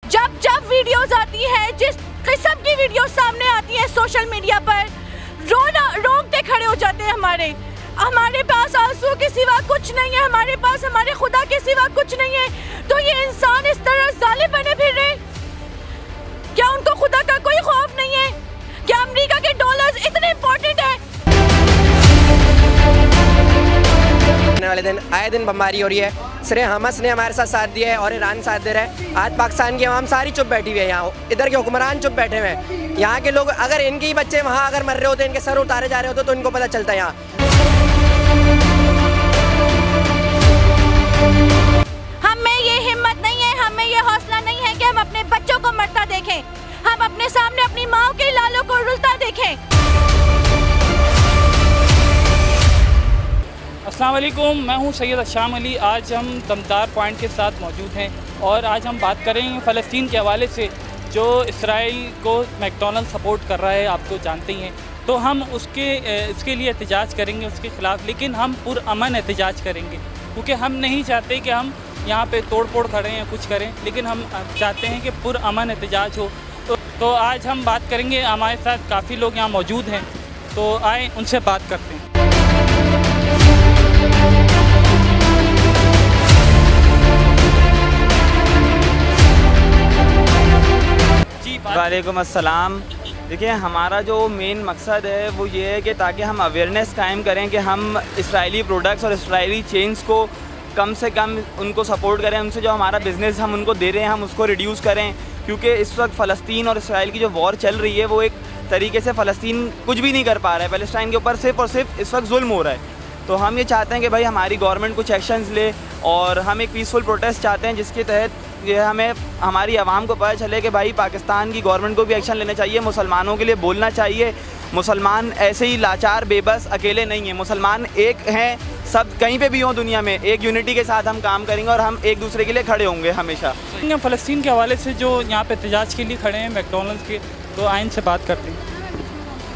जब जब वीडियोस आती है, जिस किस्म की वीडियोस सामने आती है सोशल मीडिया पर, रोकते खड़े हो जाते हैं। हमारे पास आंसू के सिवा कुछ नहीं है, हमारे पास हमारे खुदा के सिवा कुछ नहीं है। तो ये इंसान इस तरह जालिम बने फिर रहे, क्या उनको खुदा का कोई खौफ नहीं है? क्या अमेरिका के डॉलर्स इतने इंपॉर्टेंट है? आने वाले दिन आए दिन बमबारी हो रही है। सिर्फ हमस ने हमारे साथ साथ दिया है और ईरान साथ दे रहा है। आज पाकिस्तान की आवाम सारी चुप बैठी हुई है, यहाँ इधर के हुक्मरान चुप बैठे हुए हैं। यहाँ के लोग, अगर इनके ही बच्चे वहाँ अगर मर रहे होते, इनके सर उतारे जा रहे होते, तो इनको पता चलता है। यहाँ हमें ये हिम्मत नहीं है, हमें ये हौसला नहीं है कि हम अपने बच्चों को मरता देखें, हम अपने सामने अपनी माँ के लालों को रुलता देखें। अस्सलाम वालेकुम, मैं हूं सैयद शाम अली। आज हम दमदार पॉइंट के साथ मौजूद हैं और आज हम बात करेंगे फ़लस्तीन के हवाले से, जो इसराइल को मैकडॉनल्ड सपोर्ट कर रहा है, आप तो जानते ही हैं। तो हम इसके लिए एहतजाज करेंगे उसके ख़िलाफ़, लेकिन हम पुरअमन एहतजाज करेंगे, क्योंकि हम नहीं चाहते कि हम यहाँ पे तोड़ फोड़ करें या कुछ करें, लेकिन हम चाहते हैं कि पुरअमन एहतजाज हो। तो आज हम बात करेंगे, हमारे साथ काफ़ी लोग यहाँ मौजूद हैं, तो आए उनसे बात करते हैं। वालेकुम अस्सलाम। देखिए, हमारा जो मेन मकसद है वो ये है कि ताकि हम अवेयरनेस कायम करें कि हम इसराइली प्रोडक्ट्स और इसराइली चेन्स को कम से कम उनको सपोर्ट करें, उनसे जो हमारा बिज़नेस हम उनको दे रहे हैं हम उसको रिड्यूस करें। क्योंकि इस वक्त फ़लस्तीन और इसराइल की जो वॉर चल रही है वो एक तरीके से फ़लस्तीन कुछ भी नहीं कर पा रहा है, पैलेस्टाइन के ऊपर सिर्फ़ और सिर्फ इस वक्त जुल्म हो रहा है। तो हम ये चाहते हैं कि भाई हमारी गवर्नमेंट कुछ एक्शंस ले, और हम एक पीसफुल प्रोटेस्ट चाहते हैं जिसके तहत ये हमें हमारी आवाम को पता चले कि भाई पाकिस्तान की गवर्नमेंट को भी एक्शन लेना चाहिए, मुसलमानों के लिए बोलना चाहिए। मुसलमान ऐसे ही लाचार बेबस अकेले नहीं हैं, मुसलमान एक हैं, सब कहीं पे भी हों दुनिया में, एक यूनिटी के साथ हम काम करेंगे और हम एक दूसरे के लिए खड़े होंगे हमेशा। फ़लस्तीन के हवाले से जो यहाँ पे एहतजाज के लिए खड़े हैं मैकडॉनल्ड्स के, तो आइन से बात करते हैं।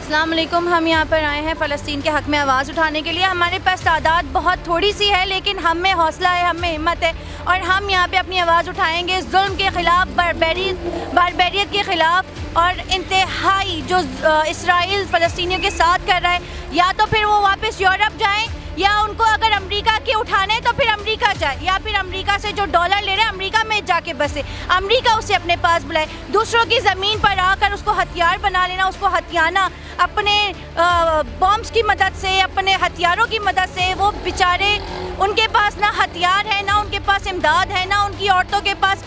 अस्सलाम वालेकुम, हम यहाँ पर आए हैं फ़लस्तीन के हक़ में आवाज़ उठाने के लिए। हमारे पास तादाद बहुत थोड़ी सी है, लेकिन हम में हौसला है, हम में हिम्मत है, और हम यहाँ पे अपनी आवाज़ उठाएंगे जुल्म के ख़िलाफ़, बारबेरियत के ख़िलाफ़। और इंतहाई जो इसराइल फ़लस्तीनियों के साथ कर रहा है, या तो फिर वो वापस यूरोप जाएँ, या उनको अगर अमेरिका के उठाने तो फिर अमेरिका जाए, या फिर अमेरिका से जो डॉलर ले रहे हैं अमेरिका में जाके बसे, अमेरिका उसे अपने पास बुलाए। दूसरों की ज़मीन पर आकर उसको हथियार बना लेना, उसको हथियाना अपने बॉम्ब्स की मदद से, अपने हथियारों की मदद से। वो बेचारे, उनके पास ना हथियार है, ना उनके पास इमदाद है, ना उनकी औरतों के पास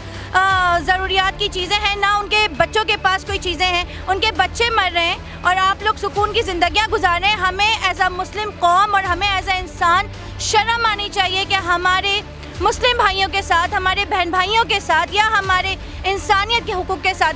ज़रूरियात की चीज़ें हैं, ना उनके बच्चों के पास कोई चीज़ें हैं। उनके बच्चे मर रहे हैं और आप लोग सुकून की ज़िंदगियाँ गुजार रहे हैं। हमें एज अ मुस्लिम कौम और हमें एज अ इंसान शर्म आनी चाहिए कि हमारे मुस्लिम भाइयों के साथ, हमारे बहन भाइयों के साथ, या हमारे इंसानियत के हुकूक के साथ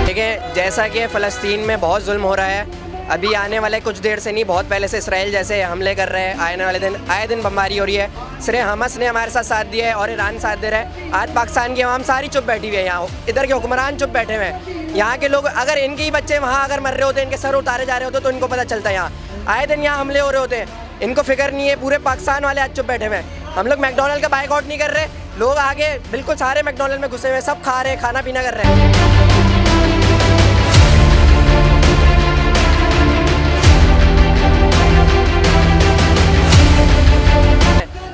देखिए, जैसा कि फ़लस्तीन में बहुत जुल्म हो रहा है, अभी आने वाले कुछ देर से नहीं, बहुत पहले से इसराइल जैसे हमले कर रहे हैं। आने वाले दिन आए दिन बमबारी हो रही है। सिर्फ हमस ने हमारे साथ दिया है और ईरान साथ दे रहा है। आज पाकिस्तान की आवाम सारी चुप बैठी हुई है, यहाँ इधर के हुक्मरान चुप बैठे हुए हैं। यहाँ के लोग, अगर इनके ही बच्चे वहाँ अगर मर रहे होते, इनके सर उतारे जा रहे होते, तो इनको पता चलता है। यहाँ आए दिन यहाँ हमले हो रहे होते हैं, इनको फिक्र नहीं है। पूरे पाकिस्तान वाले आज चुप बैठे हुए हैं। हम लोग मैकडॉनल्ड का बाइकआउट नहीं कर रहे, लोग आगे बिल्कुल सारे मैकडॉनल्ड में घुसे हुए, सब खा रहे हैं, खाना पीना कर रहे हैं।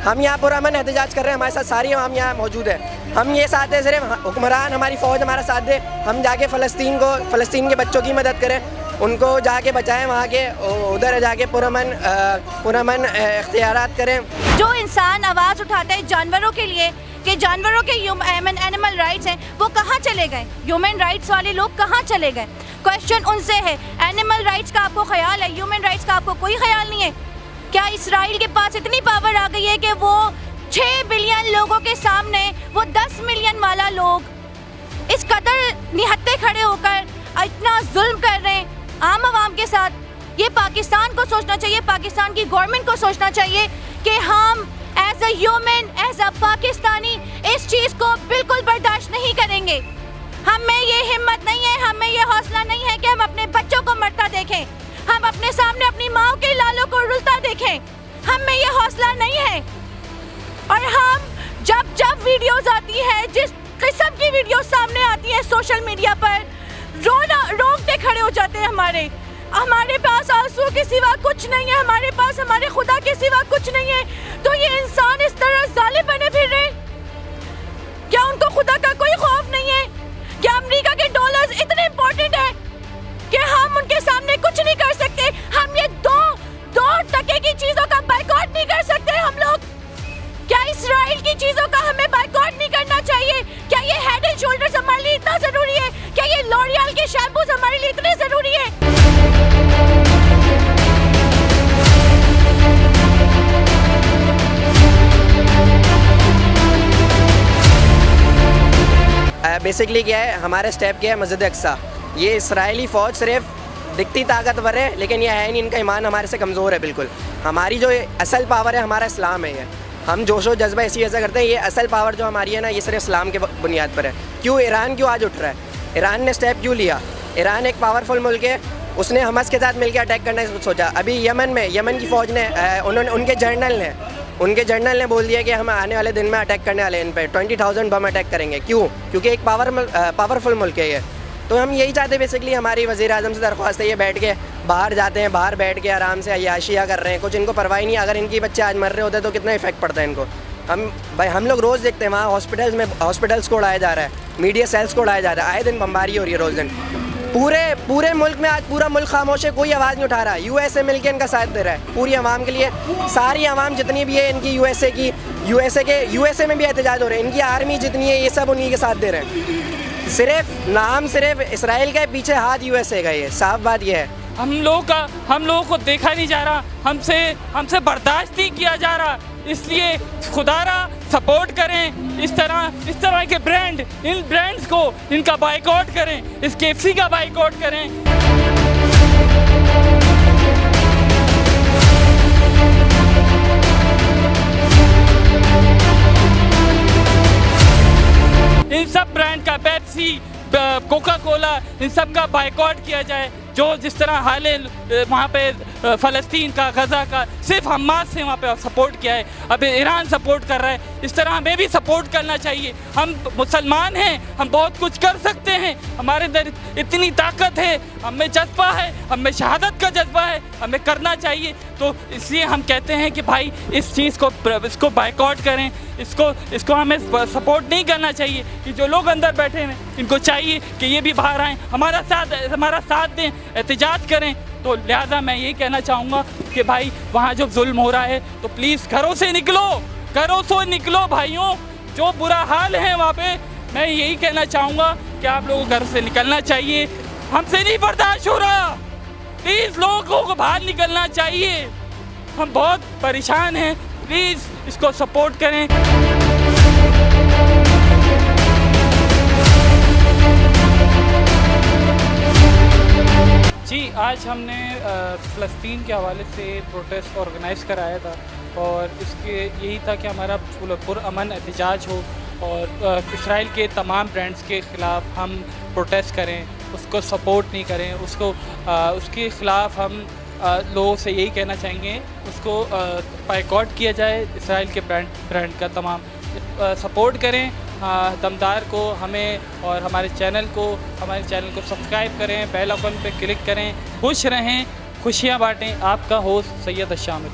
हम यहाँ पुरअमन एहतजाज कर रहे हैं, हमारे साथ सारी आवाम यहाँ मौजूद है। हम ये चाहते हैं सिर्फ हुक्मरान, हमारी फ़ौज हमारा साथ दे, हम जाके फ़लस्तीन के बच्चों की मदद करें, उनको जाके बचाएं, वहाँ के उधर जाके पुरअमन इख्तियारात करें। जो इंसान आवाज़ उठाते हैं जानवरों के लिए, कि जानवरों के एनिमल राइट्स हैं, वो कहाँ चले गए? ह्यूमन राइट्स वाले लोग कहाँ चले गए? क्वेश्चन उनसे है। एनिमल राइट्स का आपको ख्याल है, ह्यूमन राइट्स का आपको कोई ख्याल नहीं है? क्या इसराइल के पास इतनी पावर आ गई है कि वो 6 बिलियन लोगों के सामने वो 10 मिलियन वाला लोग इस कदर निहत्ते खड़े होकर इतना जुल्म कर रहे हैं आम आवाम के साथ? ये पाकिस्तान को सोचना चाहिए, पाकिस्तान की गवर्नमेंट को सोचना चाहिए कि हम as a human, as a Pakistani इस चीज़ को बिल्कुल बर्दाश्त नहीं करेंगे। हमें ये हिम्मत नहीं है, हमें ये हौसला नहीं है कि हम अपने बच्चों को मरता देखें, हम अपने सामने अपनी माँ के लालों को रुलता देखें। हम में ये हौसला नहीं है। और हम जब वीडियोस आती है, जिस किस्म की वीडियोस सामने आती है सोशल मीडिया पर, रोकते खड़े हो जाते हैं। हमारे पास आंसू के सिवा कुछ नहीं है, हमारे पास हमारे खुदा के सिवा कुछ नहीं है। तो ये इंसान इस तरह जालिम बने फिर रहे, क्या उनको खुदा का कोई खौफ नहीं है? क्या अमेरिका के डॉलर्स इतने इंपॉर्टेंट है कि हम उनके सामने कुछ नहीं कर सकते? हम ये दो टके की चीजों का बायकॉट नहीं कर सकते हम लोग? क्या इसराइल की चीजों का हमें बायकॉट नहीं करना चाहिए? क्या ये हेड एंड शोल्डर्स हमारे लिए इतना जरूरी है? क्या ये लॉरियल के शैम्पूस हमारे लिए इतने जरूरी है? बेसिकली क्या है, हमारे स्टेप क्या है, मस्जिद अक्सा। ये इसराइली फ़ौज सिर्फ दिखती ताकतवर है, लेकिन यह है नहीं, इनका ईमान हमारे से कमज़ोर है बिल्कुल। हमारी जो असल पावर है हमारा इस्लाम है। ये हम जोशो जज्बा इसी वजह करते हैं। ये असल पावर जो हमारी है ना, ये सिर्फ इस्लाम के बुनियाद पर है। क्यों ईरान क्यों आज उठ रहा है? ईरान ने स्टेप क्यों लिया? ईरान एक पावरफुल मुल्क है, उसने हमस के साथ मिलकर अटैक करने की सोचा। अभी यमन की फ़ौज ने उनके जनरल ने बोल दिया कि हम आने वाले दिन में अटैक करने वाले हैं, इन पे 20,000 बम अटैक करेंगे। क्यों? क्योंकि एक पावरफुल मुल्क है ये। तो हम यही चाहते हैं, बेसिकली हमारी वज़ीर आज़म से दरख्वास्त है, ये बैठ के बाहर जाते हैं, बाहर बैठ के आराम से अय्याशियाँ कर रहे हैं, कुछ इनको परवाही नहीं। अगर इनके बच्चे आज मर रहे होते तो कितना इफेक्ट पड़ता है इनको। हम लोग रोज़ देखते हैं वहाँ हॉस्पिटल्स को उड़ाया जा रहा है, मीडिया सेल्स को उड़ाया जा रहा है, आए दिन बमबारी हो रही है रोज़ दिन। पूरे मुल्क में आज पूरा मुल्क खामोश है, कोई आवाज़ नहीं उठा रहा। यूएसए मिलके इनका साथ दे रहा है पूरी आवाम के लिए। सारी आवाम जितनी भी है इनकी यूएसए में भी एहतजाज हो रहे हैं, इनकी आर्मी जितनी है ये सब उन्हीं के साथ दे रहे हैं। सिर्फ इसराइल का पीछे हाथ यूएसए का, ये साफ बात ये है। हम लोगों को देखा नहीं जा रहा, हमसे बर्दाश्त नहीं किया जा रहा। इसलिए खुदारा सपोर्ट करें इस तरह के ब्रांड, इन ब्रांड्स को इनका बाइकआउट करें, इस KFC का बाइकआउट करें। इन सब ब्रांड का, पेप्सी, कोका कोला, इन सब का बाइकआउट किया जाए। जो जिस तरह हाल है वहाँ पे फ़लस्तीन का, गज़ा का, सिर्फ हमास से वहाँ पे सपोर्ट किया है, अब ईरान सपोर्ट कर रहा है। इस तरह हमें भी सपोर्ट करना चाहिए। हम मुसलमान हैं, हम बहुत कुछ कर सकते हैं, हमारे अंदर इतनी ताकत है, हमें जज्बा है, हमें शहादत का जज्बा है, हमें करना चाहिए। तो इसलिए हम कहते हैं कि भाई इस चीज़ को, इसको बाइकआउट करें, इसको हमें सपोर्ट नहीं करना चाहिए। कि जो लोग अंदर बैठे हैं इनको चाहिए कि ये भी बाहर आएँ, हमारा साथ दें, एहतजाज करें। तो लिहाजा मैं यही कहना चाहूँगा कि भाई वहाँ जो जुल्म हो रहा है तो प्लीज़ घरों से निकलो भाइयों। जो बुरा हाल है वहाँ पे, मैं यही कहना चाहूँगा कि आप लोगों को घर से निकलना चाहिए। हमसे नहीं बर्दाश्त हो रहा, प्लीज़ लोगों को बाहर निकलना चाहिए। हम बहुत परेशान हैं, प्लीज़ इसको सपोर्ट करें। जी, आज हमने फ़लस्तीन के हवाले से प्रोटेस्ट ऑर्गेनाइज़ कराया था और इसके यही था कि हमारा पुरअमन एहतजाज हो और इसराइल के तमाम ब्रांड्स के ख़िलाफ़ हम प्रोटेस्ट करें, उसको सपोर्ट नहीं करें, उसके ख़िलाफ़ हम लोगों से यही कहना चाहेंगे, उसको बायकॉट किया जाए। इसराइल के ब्रांड का तमाम सपोर्ट करें दमदार को, हमें और हमारे चैनल को सब्सक्राइब करें, बेल आइकन पे क्लिक करें। खुश रहें, खुशियाँ बांटें। आपका होस्ट सैयद शामिल।